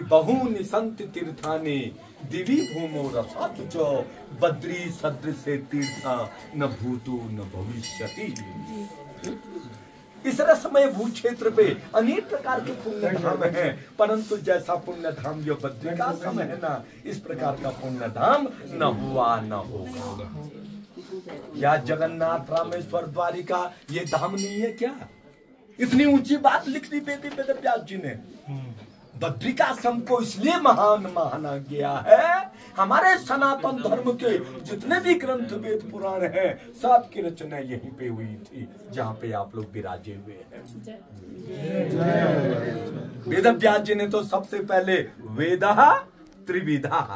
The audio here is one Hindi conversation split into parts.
कि बहूनि सन्ति तीर्थानि दिवि भूमो रसातु च बद्री सदृश तीर्था न भूतो न भविष्यति। इस रसमय भू क्षेत्र पे अनेक प्रकार के पुण्य धाम हैं, परंतु जैसा पुण्य धाम यो बद्री का समय है ना, इस प्रकार का पुण्य धाम न हुआ न होगा। या जगन्नाथ रामेश्वर द्वारिका ये धाम नहीं है क्या? इतनी ऊंची बात लिख दी वेद व्यास जी ने। बद्रिकाश्रम को इसलिए महान माना गया है, हमारे सनातन धर्म के जितने भी ग्रंथ वेद पुराण हैं, सब की रचना यहीं पे हुई थी जहाँ पे आप लोग विराजे हुए हैं। वेद व्यास जी ने तो सबसे पहले वेदः त्रिविधः,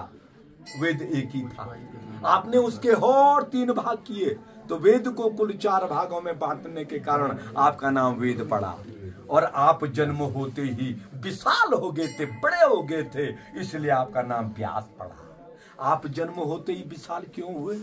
वेद एक ही था, आपने उसके और 3 भाग किए, तो वेद को कुल 4 भागों में बांटने के कारण आपका नाम वेद पड़ा। और आप जन्म होते ही विशाल हो गए थे, बड़े हो गए थे, इसलिए आपका नाम व्यास पड़ा। आप जन्म होते ही विशाल क्यों हुए?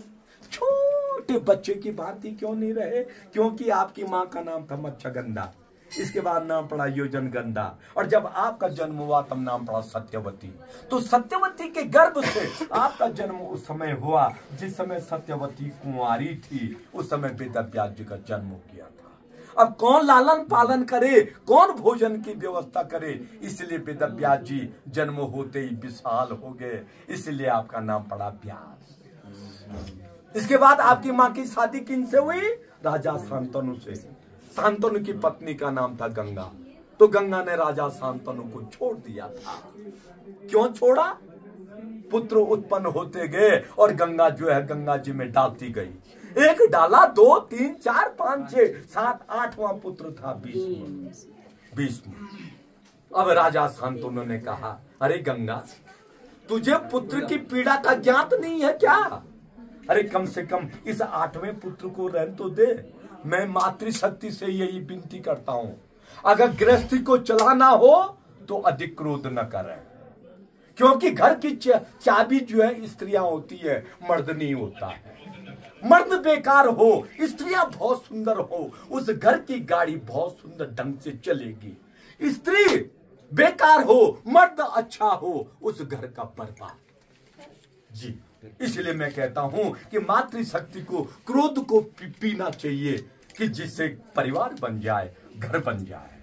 छोटे बच्चे की भांति क्यों नहीं रहे? क्योंकि आपकी माँ का नाम था मत्स्यगंधा, इसके बाद नाम पड़ा योजनगंधा, और जब आपका जन्म हुआ तब नाम पड़ा सत्यवती। तो सत्यवती के गर्भ से आपका जन्म उस समय हुआ जिस समय सत्यवती कुंवारी थी, उस समय वेद व्यास जी का जन्म हो गया था। अब कौन लालन पालन करे, कौन भोजन की व्यवस्था करे, इसलिए वेद व्यास जी जन्म होते ही विशाल हो गए, इसलिए आपका नाम पड़ा व्यास। इसके बाद आपकी माँ की शादी किनसे हुई? राजा शांतनु से। शांतनु की पत्नी का नाम था गंगा, तो गंगा ने राजा शांतनु को छोड़ दिया था। क्यों छोड़ा? पुत्र उत्पन्न होते गए और गंगा जो है गंगा जी में डालती गई। एक डाला, 2, 3, 4, 5, 6, 7, 8वां पुत्र था भीष्म। अब राजा शांतनु ने कहा, अरे गंगा, तुझे पुत्र की पीड़ा का ज्ञात नहीं है क्या? अरे कम से कम इस 8वें पुत्र को रहने तो दे। मैं मातृशक्ति से यही विनती करता हूं, अगर गृहस्थी को चलाना हो तो अधिक क्रोध न करें, क्योंकि घर की चाबी जो है स्त्रियां होती है, मर्द नहीं होता है। मर्द बेकार हो, स्त्रियां बहुत सुंदर हो, उस घर की गाड़ी बहुत सुंदर ढंग से चलेगी। स्त्री बेकार हो, मर्द अच्छा हो, उस घर का बर्बाद। जी, इसलिए मैं कहता हूं कि मातृशक्ति को, क्रोध को पीना चाहिए कि जिससे परिवार बन जाए, घर बन जाए।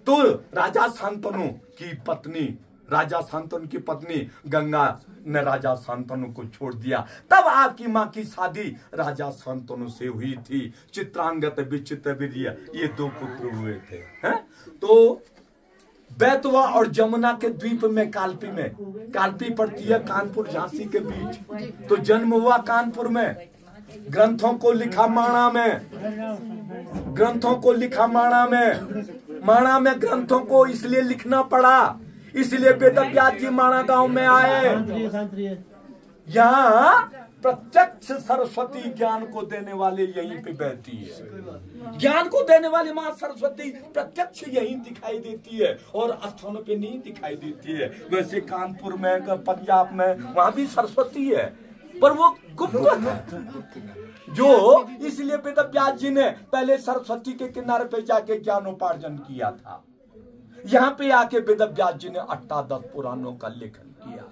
तो राजा शांतनु की पत्नी, राजा शांतनु की पत्नी गंगा ने राजा शांतनु को छोड़ दिया। तब आपकी माँ की शादी राजा शांतनु से हुई थी। चित्रांगत विचित्र वीर्य, ये 2 पुत्र हुए थे। हैं? तो बैतवा और जमुना के द्वीप में कालपी पड़ती है कानपुर झांसी के बीच, तो जन्म हुआ कानपुर में। ग्रंथों को लिखा माणा में, ग्रंथों को लिखा माणा में ग्रंथों को इसलिए लिखना पड़ा, इसलिए वेद व्यास जी माणा गांव में आए। यहाँ प्रत्यक्ष सरस्वती ज्ञान को देने वाले यहीं पे बहती है। ज्ञान को देने वाली माँ सरस्वती प्रत्यक्ष यहीं दिखाई देती है और स्थानों पे नहीं दिखाई देती है। वैसे कानपुर में, पंजाब में, वहां भी सरस्वती है, पर वो गुप्त है। जो इसलिए वेद व्यास जी ने पहले सरस्वती के किनारे पे जाके ज्ञानोपार्जन किया था। यहाँ पे आके वेद व्यास जी ने 18 पुराणों का लेखन किया।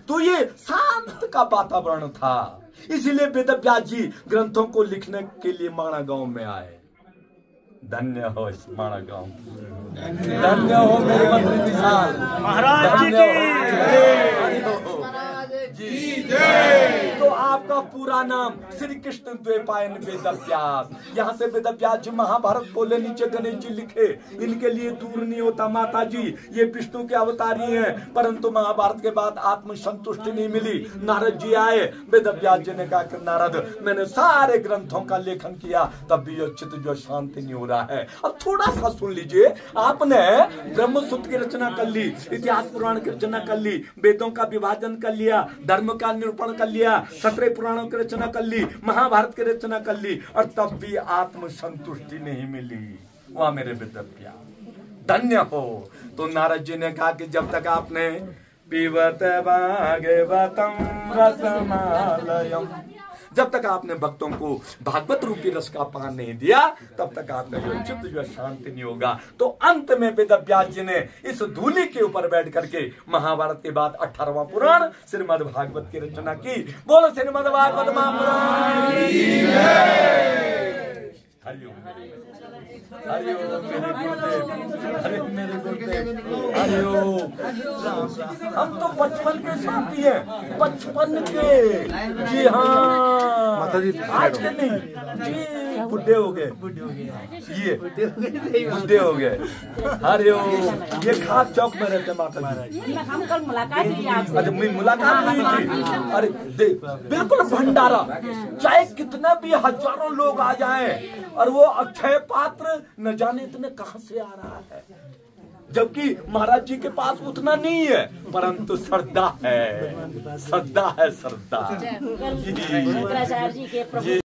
तो ये शांत का वातावरण था, इसलिए वेद व्यास जी ग्रंथों को लिखने के लिए माणा गांव में आए। धन्य हो इस माणा गांव, धन्य हो मेरे मंत्री विशाल महाराज जी जय। तो आपका पूरा नाम श्री कृष्ण द्वैपायन वेद व्यास। यहाँ से वेद व्यास जी महाभारत बोले, नीचे गणेश जी लिखे। इनके लिए दूर नहीं होता माता जी, ये विष्णु के अवतारी हैं, परंतु महाभारत के बाद आत्म संतुष्टि नहीं मिली। नारद जी आए, वेद व्यास जी ने कहा कि नारद, मैंने सारे ग्रंथों का लेखन किया, तब भी यो चित्त जो शांति नहीं हो रहा है। अब थोड़ा सा सुन लीजिए, आपने ब्रह्मसूत्र की रचना कर ली, इतिहास पुराण की रचना कर ली, वेदों का विभाजन कर लिया, धर्म का निरूपण कर लिया, 17 पुराणों की रचना कर ली, महाभारत की रचना कर ली, और तब भी आत्म संतुष्टि नहीं मिली। वहां मेरे विद्या धन्य हो। तो नारद जी ने कहा कि जब तक आपने पीवत भागवतम रसमालयम, जब तक आपने भक्तों को भागवत रूपी रस का पान नहीं दिया, तब तक आपका जो चित्त जो है शांति नहीं होगा। तो अंत में वेद व्यास जी ने इस धूलि के ऊपर बैठ करके महाभारत के बाद 18वां पुराण श्रीमद् भागवत की रचना की। बोलो श्रीमद् भागवत महापुराण की जय। हरिओम मेरे गुरुदेव, हरिओम। हम तो बचपन के साथी हैं, बचपन के। जी हाँ, माता जी आज के नहीं जी, बुढ़े हो गए, ये बुढ़े हो गए। हरिओम। ये खास चौक में रहते माता जी। हम कल मुलाकात हुई आपसे। अच्छा, मेरी मुलाकात हुई थी। अरे बिल्कुल भंडारा, चाहे कितना भी हजारों लोग आ जाएं और वो अक्षय पात्र न जाने इतने कहां से आ रहा है, जबकि महाराज जी के पास उतना नहीं है, परंतु श्रद्धा है, श्रद्धा है, श्रद्धा। शंकराचार्य जी के प्रभु